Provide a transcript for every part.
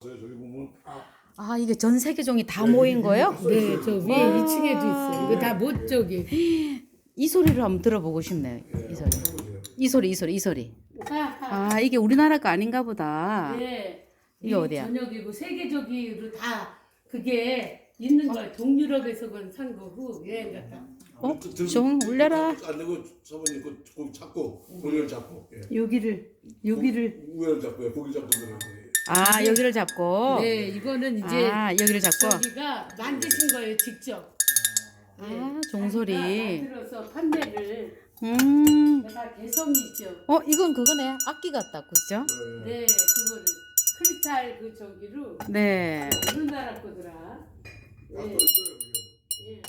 저기 보면 아, 이게 전 세계종이 다 모인 거예요? 네, 저 위에 2층에도 있어요. 이거 다 못 저기. 이 소리를 한번 들어보고 싶네요. 이 소리. 해보세요. 이 소리, 이 소리, 이 소리. 아, 이게 우리나라 거 아닌가 보다. 네. 이게 어디야? 전역이고 세계적으로 다 그게 있는 거예요. 동유럽에서 산 거고 여행 갔다. 어? 좀 울려라. 안 되고 사모님 거기 잡고 고리를 잡고 여기를 우회를 잡고 고기 잡고 그러는 거예요. 아, 여기를 잡고. 네, 이거는 이제 아, 여기를 잡고. 저기가 만드신 거예요, 직접. 아, 종소리. 만들어서 판매를 다 개성이 있죠. 이건 그거네. 악기 같다, 그죠? 네, 그거를 크리스탈 그 저기로 네. 우리나라 거더라. 네. 예.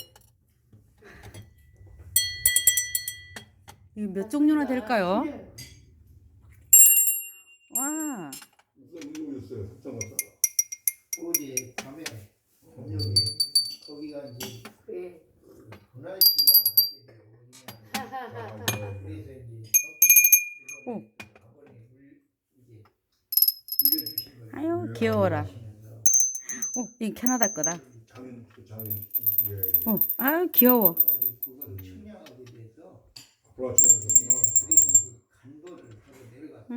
이게 몇 종류나 될까요? 와. 무슨 이유였어요? 걱정하다가. 어제 밤에 저녁에 거기가 이제 네. 문화식량을 하게 돼요. 그래서 이제 오. 아버님 이제 물려주신 거예요. 아유, 귀여워라. 하시면서 이 캐나다 거다. 장인 아유, 귀여워. 그래가지고 그거를 측량하게 돼서 불화천에서구나. 그래서 이제 간벌을 하고 내려갔어요.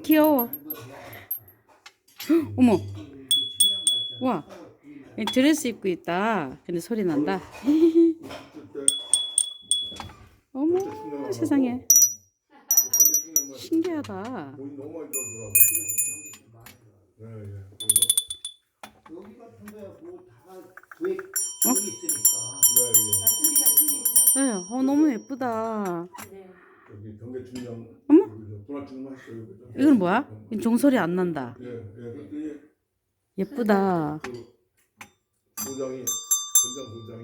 귀여워. 어머, 이제 측량 날짜 와. 이 드레스 입고 있다. 근데 소리 난다. 어머, 세상에. 신기하다. 돈이 너무 많이 들어가더라고요. 경기도 많이 들어가요. 예. 그래서 여기 같은 거야 뭐다 계획 있으니까 네, 너무 예쁘다. 여기 경계춘령 어머? 불화춘령 하셨어요. 이건 뭐야? 이 종소리 안 난다. 그랬더니 예쁘다. 그 도장이 전장 도장이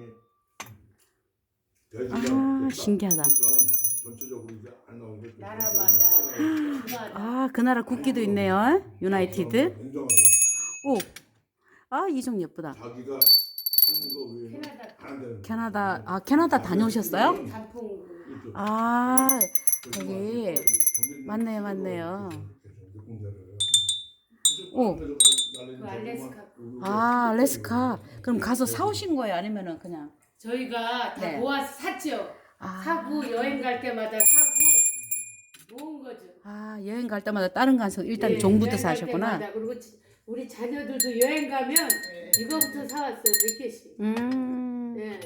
아, 신기하다. 전체적으로 이제 안 나오는데 나라마다. 아, 그 나라 국기도 있네요. 유나이티드. 냉정하다. 오. 아, 이 종 예쁘다. 자기가 하는 거 외에는 안 한다는. 캐나다 다녀오셨어요? 단풍. 아, 여기. 맞네요. 오. 그 알래스카. 아, 알래스카. 그럼 가서 사오신 거예요? 아니면은 그냥? 저희가 다 네. 모아서 샀죠. 아. 사고 여행 갈 때마다 사고 모은 거죠. 아, 여행 갈 때마다 다른 가서 일단 예, 종부터 여행 갈 사셨구나. 때마다. 그리고 우리 자녀들도 여행 가면 이거부터 사왔어요. 몇 개씩. 예.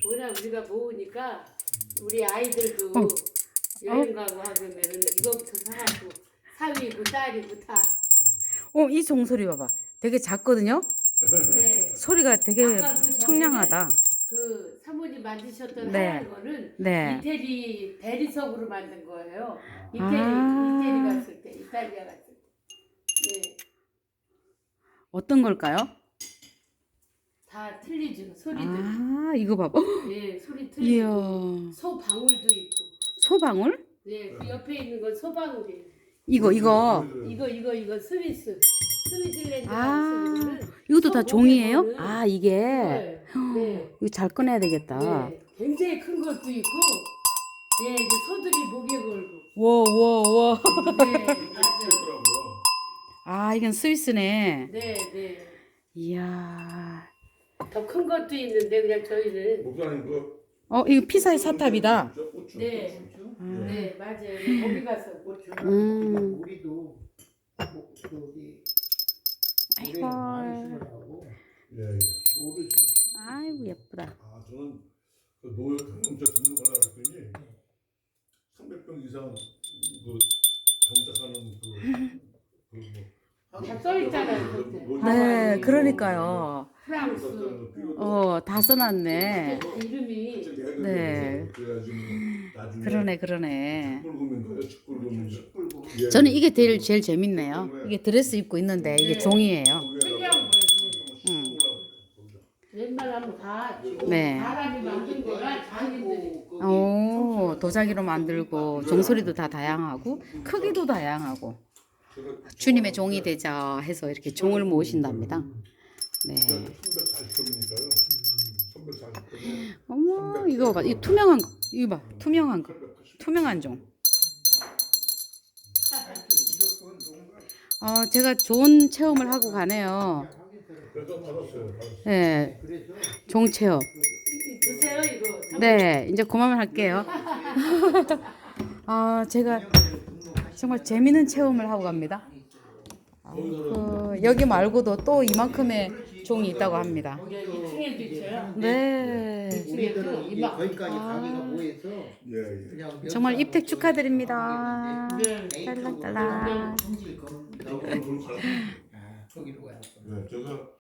뭐냐 우리가 모으니까 우리 아이들도 여행 가고 하면은 이거부터 사갖고 사위고 딸이고 다. 이 종소리 봐봐. 되게 작거든요? 네. 소리가 되게 아까 그 청량하다. 그 사모님 만드셨던 네. 하얀 거는 네. 이태리 대리석으로 만든 거예요. 이태리 갔을 때, 이탈리아 갔을 때. 네. 어떤 걸까요? 다 틀리죠. 소리들. 아, 이거 봐봐. 예, 소리 이야. 틀리고. 소방울도 있고. 소방울? 예, 그 옆에 있는 건 소방울이에요. 이거. 이거 스위스. 스위즐랜드 아, 이거는 이것도 다 종이에요? 소고기는 아, 이게. 네. 이거 잘 꺼내야 되겠다. 네. 굉장히 큰 것도 있고. 예, 이제 소들이 목에 걸고. 와. 네, 맞아요. 아, 이건 스위스네. 네. 이야. 더 큰 것도 있는데 그냥 저희는 목사님 그 이거 피사의 사탑이다. 고추. 네. 네, 맞아요. 거기 가서 우리도 저기 아이고. 올해는 많이 심으라고 예. 모르시 아이고, 예쁘다. 저는 그 농협 경영자 등록하려고 했더니 300병 이상 그 경작하는 다 써있잖아요. 네, 그러니까요. 프랑스. 다 써놨네. 이름이 네. 나중에 그러네. 축구를 저는 이게 제일 재밌네요. 이게 드레스 입고 있는데 이게 종이에요. 특이한 거예요. 웬만하면 다 지금 네. 사람이 만든 거라 장인들이. 도자기로 만들고 종소리도 다 다양하고 크기도 다양하고 주님의 종이 되자 해서 이렇게 종을 모으신답니다. 네. 340점이니까요. 340점. 어머, 이거 봐. 이 투명한 거. 이거 봐. 투명한 거. 투명한 종. 무조건 제가 좋은 체험을 하고 가네요. 그래서 받았어요. 네, 그래서 종 체험. 드세요 이거. 네, 이제 그만 할게요. 제가 정말 재밌는 체험을 하고 갑니다. 여기 말고도 또 이만큼의 종이 있다고 합니다. 여기 2층에도 있어요. 네, 우리들은 이게 이마. 거기까지 가기가 뭐해서 예, 예. 그냥 정말 입택 축하드립니다. 네. 딸랑딸랑. 성질 겁니다. 오늘 가요. 거기로 가요. 네, 제가